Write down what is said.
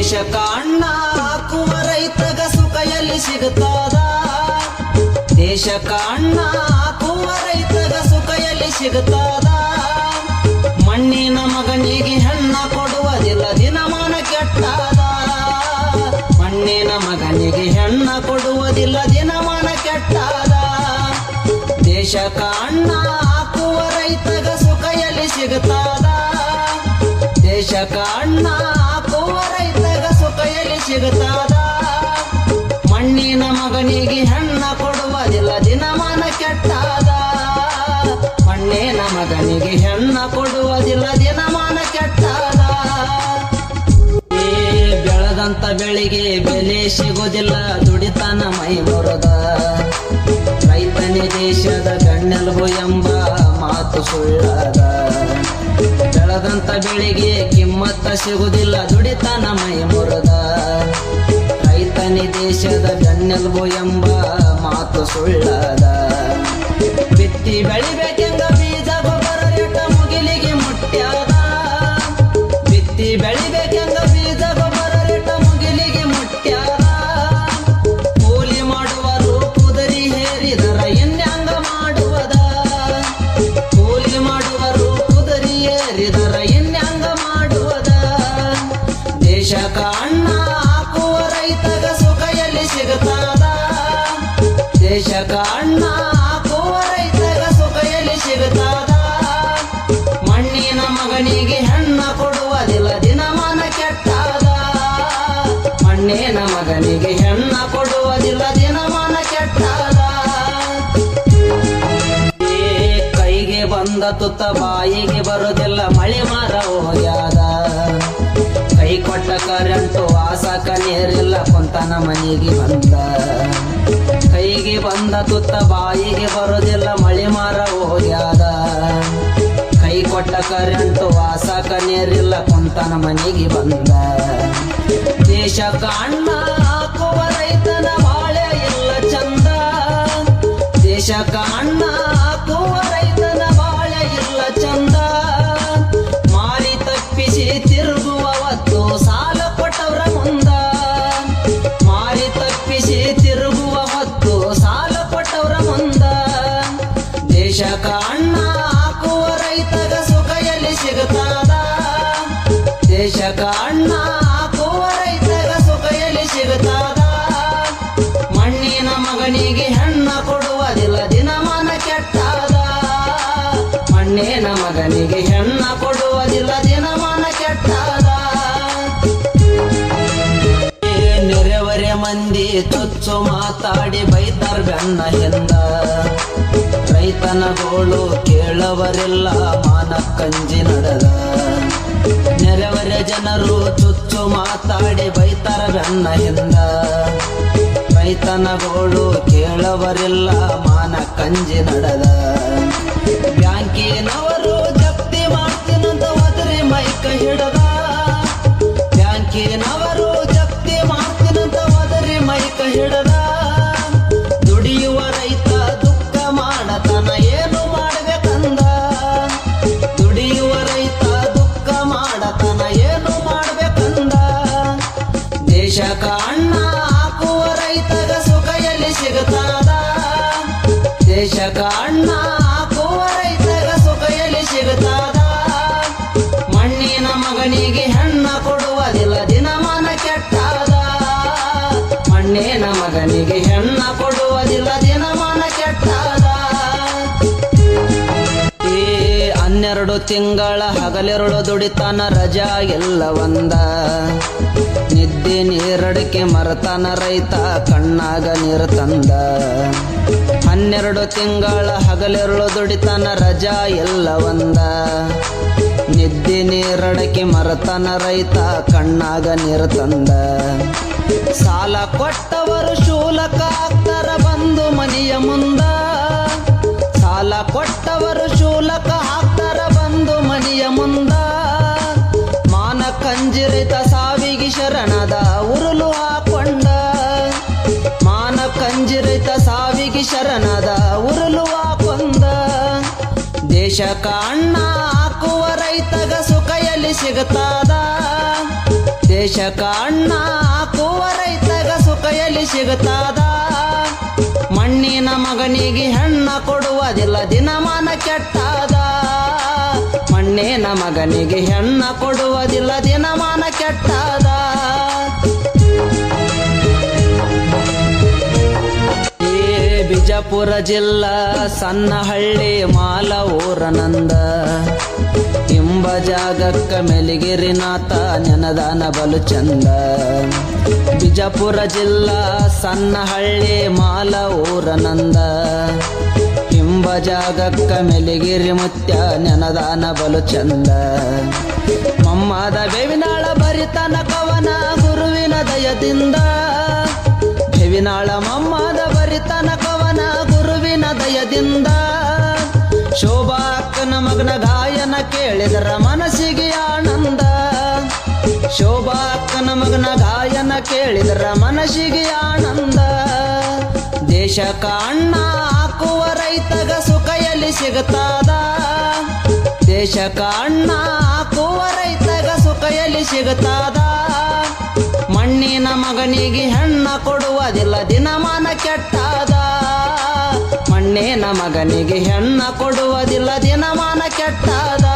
ದೇಶಕ್ಕ ಅಣ್ಣ ಹಾಕುವ ರೈತಗ ಸುಖ ಎಲ್ಲಿ ಸಿಗುತ್ತದ ದೇಶಕ್ಕ ಅಣ್ಣ ಹಾಕುವ ರೈತಗ ಸುಖ ಎಲ್ಲಿ ಸಿಗುತ್ತದ ಮಣ್ಣಿನ ಮಗನಿಗೆ ಹೆಣ್ಣ ಕೊಡುವುದಿಲ್ಲ ದಿನಮಾನ ಕೆಟ್ಟದ ಮಣ್ಣಿನ ಮಗನಿಗೆ ಹೆಣ್ಣ ಕೊಡುವುದಿಲ್ಲ ದಿನಮಾನ ಕೆಟ್ಟದ ದೇಶಕ್ಕ ಅಣ್ಣ ಹಾಕುವ ರೈತಗ ಸುಖ ಎಲ್ಲಿ ಸಿಗುತ್ತದ ದೇಶಕ್ಕ ಅಣ್ಣ ಹಾಕುವ ರೈತಗ ಸುಖ ಎಲ್ಲಿ ಸಿಗುತ್ತದ ಮಣ್ಣಿನ ಮಗನಿಗೆ ಹೆಣ್ಣ ಕೊಡುವುದಿಲ್ಲ ದಿನಮಾನ ಕೆಟ್ಟದ ಮಣ್ಣಿನ ಮಗನಿಗೆ ಹೆಣ್ಣ ಕೊಡುವುದಿಲ್ಲ ದಿನಮಾನ ಕೆಟ್ಟದ ಬೆಳೆದಂತ ಬೆಳೆಗೆ ಬೆಲೆ ಸಿಗುವುದಿಲ್ಲ ದುಡಿತನ ಮೈ ಮುರದ ರೈತನೇ ದೇಶದ ಬೆನ್ನೆಲುಬು ಎಂಬ ಮಾತು ಸುಳ್ಳದ ಬೆಳೆದಂತ ಬೆಳೆಗೆ ಕಿಮ್ಮತ್ತ ಸಿಗುವುದಿಲ್ಲ ದುಡಿತನ ಮೈ ಮುರದ ರೈತನೇ ದೇಶದ ಬೆನ್ನೆಲುಬು ಎಂಬ ಮಾತು ಸುಳ್ಳದ ಬಿತ್ತಿ ಬೆಳಿಬೇಕೆಂಗ ಬೀಜ ಗೊಬ್ಬರ ರೇಟ ಮುಗಿಲಿಗೆ ಮುಟ್ಟ್ಯಾದ ಬಿತ್ತಿ ಬೆಳಿಬೇಕೆಂಗ ಬೀಜ ಗೊಬ್ಬರ ರೇಟ ಮುಗಿಲಿಗೆ ಮುಟ್ಟ್ಯಾದ ಕೂಲಿ ಮಾಡುವರು ಕುದರಿ ಹೇರಿದರ ಇನ್ಯಾಂಗ ಮಾಡುವದ ಕೂಲಿ ಮಾಡುವರು ಕುದರಿ ಏರಿದರ ಇನ್ಯಾಂಗ ಮಾಡುವದ ದೇಶಕ್ಕ ಅಣ್ಣ ಹಾಕುವ ರೈತಗ ಸುಖ ಎಲ್ಲಿ ಸಿಗುತ್ತದ ದೇಶಕ್ಕ ಅಣ್ಣ ಹಾಕುವ ರೈತಗ ಸುಖ ಎಲ್ಲಿ ಸಿಗುತ್ತದ ಮಣ್ಣಿನ ಮಗನಿಗೆ ಹೆಣ್ಣ ಕೊಡುವುದಿಲ್ಲ ದಿನಮಾನ ಕೆಟ್ಟದ ಮಣ್ಣಿನ ಮಗನಿಗೆ ಹೆಣ್ಣ ಕೊಡುವುದಿಲ್ಲ ದಿನಮಾನ ಕೆಟ್ಟದ ಕೈಗೆ ಬಂದ ತುತ್ತ ಬಾಯಿಗೆ ಬರುವುದಿಲ್ಲ ಮಳೆ ಮಾರ ಹೋಗ್ಯಾದ ಕೈ ಕೊಟ್ಟ ಕರೆಂಟು ಆಸಕ ನೀರಿಲ್ಲ ಕೊಂತನ ಮನೆಗೆ ಬಂದ ಕೈಗೆ ಬಂದ ತುತ್ತ ಬಾಯಿಗೆ ಬರುವುದಿಲ್ಲ ಮಳೆ ಮಾರ ಹೋಗ್ಯಾದ ಕೈ ಕೊಟ್ಟ ಕರೆಂಟು ಆಸಕ ನೀರಿಲ್ಲ ಕೊಂತನ ಮನೆಗೆ ಬಂದ ದೇಶಕ್ಕ ಅಣ್ಣ ಹಾಕುವ ರೈತನ ಬಾಳೆ ಇಲ್ಲ ಚಂದ ದೇಶಕ್ಕ ಅಣ್ಣ ಹಾಕುವ ರೈತನ ಬಾಳೆ ಇಲ್ಲ ಚಂದ ಮಾರಿ ತಪ್ಪಿಸಿ ತಿರುಗುವ ಹೊತ್ತು ಸಾಲ ಕೊಟ್ಟವ್ರ ಮುಂದ ಮಾರಿ ತಪ್ಪಿಸಿ ತಿರುಗುವ ಹೊತ್ತು ಸಾಲ ಕೊಟ್ಟವ್ರ ಮುಂದ ದೇಶಕ್ಕ ಅಣ್ಣ ಹಾಕುವ ರೈತಗ ಸುಖ ಎಲ್ಲಿ ಸಿಗುತ್ತದ ದೇಶಕ್ಕ ಅಣ್ಣ ಹಾಕುವ ರೈತಗ ಸುಖ ಎಲ್ಲಿ ಸಿಗುತ್ತದ ಮಣ್ಣಿನ ಮಗನಿಗೆ ಹೆಣ್ಣ ಕೊಡುವುದಿಲ್ಲ ದಿನಮಾನ ಕೆಟ್ಟದ ಮಣ್ಣಿನ ಮಗನಿಗೆ ಹೆಣ್ಣ ಕೊಡುವುದಿಲ್ಲ ದಿನಮಾನ ಕೆಟ್ಟದ ನೆರೆವರೆ ಮಂದಿ ಚೊಚ್ಚು ಮಾತಾಡಿ ಬೈತಾರ ಬೆನ್ನ ಹಿಂದ ರೈತನ ಗೋಳು ಕೇಳವರಿಲ್ಲ ಮಾನ ಕಂಜಿ ನಡೆದ ನೆರೆವರೆ ಜನರು ಚುಚ್ಚು ಮಾತಾಡಿ ಬೈತಾರ ಬೆನ್ನ ಹಿಂದ ರೈತನ ಗೋಳು ಕೇಳವರಿಲ್ಲ ಮಾನ ಕಂಜಿ ನಡೆದ ಬ್ಯಾಂಕಿನವರು ಜಪ್ತಿ ಮಾಡ್ತೀನಂತ ಒದರಿ ಮೈಕ ಹಿಡದ ಬ್ಯಾಂಕಿನವರು ಜಪ್ತಿ ಮಾಡ್ತೀನಂತ ಒದರಿ ಮೈಕ ಹಿಡದ ದುಡಿಯುವ ರೈತ ದುಃಖ ಮಾಡತನ ಏನು ಮಾಡ್ಬೇಕಂದ ದುಡಿಯುವ ರೈತ ದುಃಖ ಮಾಡತನ ಏನು ಮಾಡ್ಬೇಕಂದ ದೇಶಕ್ಕ ಅಣ್ಣ ಹಾಕುವ ರೈತಗ ಸುಖ ಎಲ್ಲಿ ಸಿಗುತ್ತದ ದೇಶಕ್ಕ ಅಣ್ಣ ಹಾಕುವ ರೈತಗ ಸುಖ ಎಲ್ಲಿ ಸಿಗುತ್ತದ ಮಣ್ಣಿನ ಮಗನಿಗೆ ಹೆಣ್ಣ ಕೊಡುವುದಿಲ್ಲ ದಿನಮಾನ ಕೆಟ್ಟದ ಮಣ್ಣಿನ ಮಗನಿಗೆ ಹೆಣ್ಣ ಕೊಡುವುದಿಲ್ಲ ದಿನಮಾನ ಕೆಟ್ಟದ 12 ತಿಂಗಳ ಹಗಲೆರಡು ದುಡಿತಾನ ರಜಾ ಎಲ್ಲ ಒಂದ ನಿದ್ದೆ ನೀರಡಿಕೆ ಮರತಾನ ರೈತ ಕಣ್ಣಾಗ ನೀರು ತಂದ 12 ತಿಂಗಳ ಹಗಲೆರಳು ದುಡಿತಾನ ರಜಾ ಎಲ್ಲ ಒಂದ ನಿದ್ದೆ ನೀರಡಿಕೆ ಮರತಾನ ರೈತ ಕಣ್ಣಾಗ ನೀರು ತಂದ ಸಾಲ ಕೊಟ್ಟವರು ಶೂಲಕ ಹಾಕ್ತಾರ ಬಂದು ಮನೆಯ ಮುಂದ ಸಾಲ ಕೊಟ್ಟವರು ಶೂಲಕ ಹಾಕ್ತಾರ ಬಂದು ಮನೆಯ ಮುಂದ ಮಾನ ಕಂಜಿ ರೈತ ಸಾವಿಗೆ ಶರಣದ ಉರುಳು ಹಾಕೊಂಡ ಮಾನ ಕಂಜಿ ರೈತ ಸಾವಿಗೆ ಶರಣದ ಉರುಳು ಹಾಕೊಂಡ ದೇಶಕ್ಕ ಅಣ್ಣ ಹಾಕುವ ರೈತಗ ಸುಖ ಎಲ್ಲಿ ಸಿಗುತ್ತದ ದೇಶಕ್ಕ ಅಣ್ಣ ಹಾಕುವ ರೈತಗ ಸುಖ ಎಲ್ಲಿ ಸಿಗುತ್ತಾದ ಮಣ್ಣಿನ ಮಗನಿಗೆ ಹೆಣ್ಣ ಕೊಡುವುದಿಲ್ಲ ದಿನಮಾನ ಕೆಟ್ಟಾದ ಮಣ್ಣಿನ ಮಗನಿಗೆ ಹೆಣ್ಣ ಕೊಡುವುದಿಲ್ಲ ದಿನಮಾನ ಕೆಟ್ಟಾದ ಬಿಜಾಪುರ ಜಿಲ್ಲಾ ಸಣ್ಣಹಳ್ಳಿ ಮಾಲ ಊರನಂದ ಎಂಬ ಜಾಗಕ್ಕ ಮೆಲಿಗಿರಿನಾಥ ನೆನದಾನ ಬಲು ಚಂದ ಬಿಜಾಪುರ ಜಿಲ್ಲಾ ಸಣ್ಣಹಳ್ಳಿ ಮಾಲ ಊರನಂದ ಎಂಬ ಜಾಗಕ್ಕ ಮೆಲಿಗಿರಿ ಮುತ್ಯ ನೆನದಾನ ಬಲು ಚಂದ ಮಮ್ಮದ ಬೇವಿನಾಳ ಬರಿತನ ಕವನ ಗುರುವಿನ ದಯದಿಂದ ಬೇವಿನಾಳ ಮಮ್ಮದ ಬರಿತನ ಕವನ ಗುರುವಿನ ದಯದಿಂದ ಶೋಭಾ ಅಕ್ಕನ ಮಗನ ಗಾಯನ ಕೇಳಿದರ ಮನಸ್ಸಿಗೆ ಆನಂದ ಶೋಭಾ ಅಕ್ಕನ ಮಗನ ಗಾಯನ ಕೇಳಿದರ ಮನಸ್ಸಿಗೆ ಆನಂದ ದೇಶಕ್ಕ ಅಣ್ಣ ಹಾಕುವ ರೈತಗ ಸುಖ ಎಲ್ಲಿ ಸಿಗುತ್ತಾದ ದೇಶಕ್ಕ ಅಣ್ಣ ಹಾಕುವ ರೈತಗ ಸುಖ ಎಲ್ಲಿ ಸಿಗುತ್ತಾದ ಮಣ್ಣಿನ ಮಗನಿಗೆ ಹೆಣ್ಣ ಕೊಡುವುದಿಲ್ಲ ದಿನಮಾನ ಕೆಟ್ಟಾದ ಮಣ್ಣಿನ ಮಗನಿಗೆ ಹೆಣ್ಣ ಕೊಡುವುದಿಲ್ಲ ದಿನಮಾನ ಕೆಟ್ಟಾದ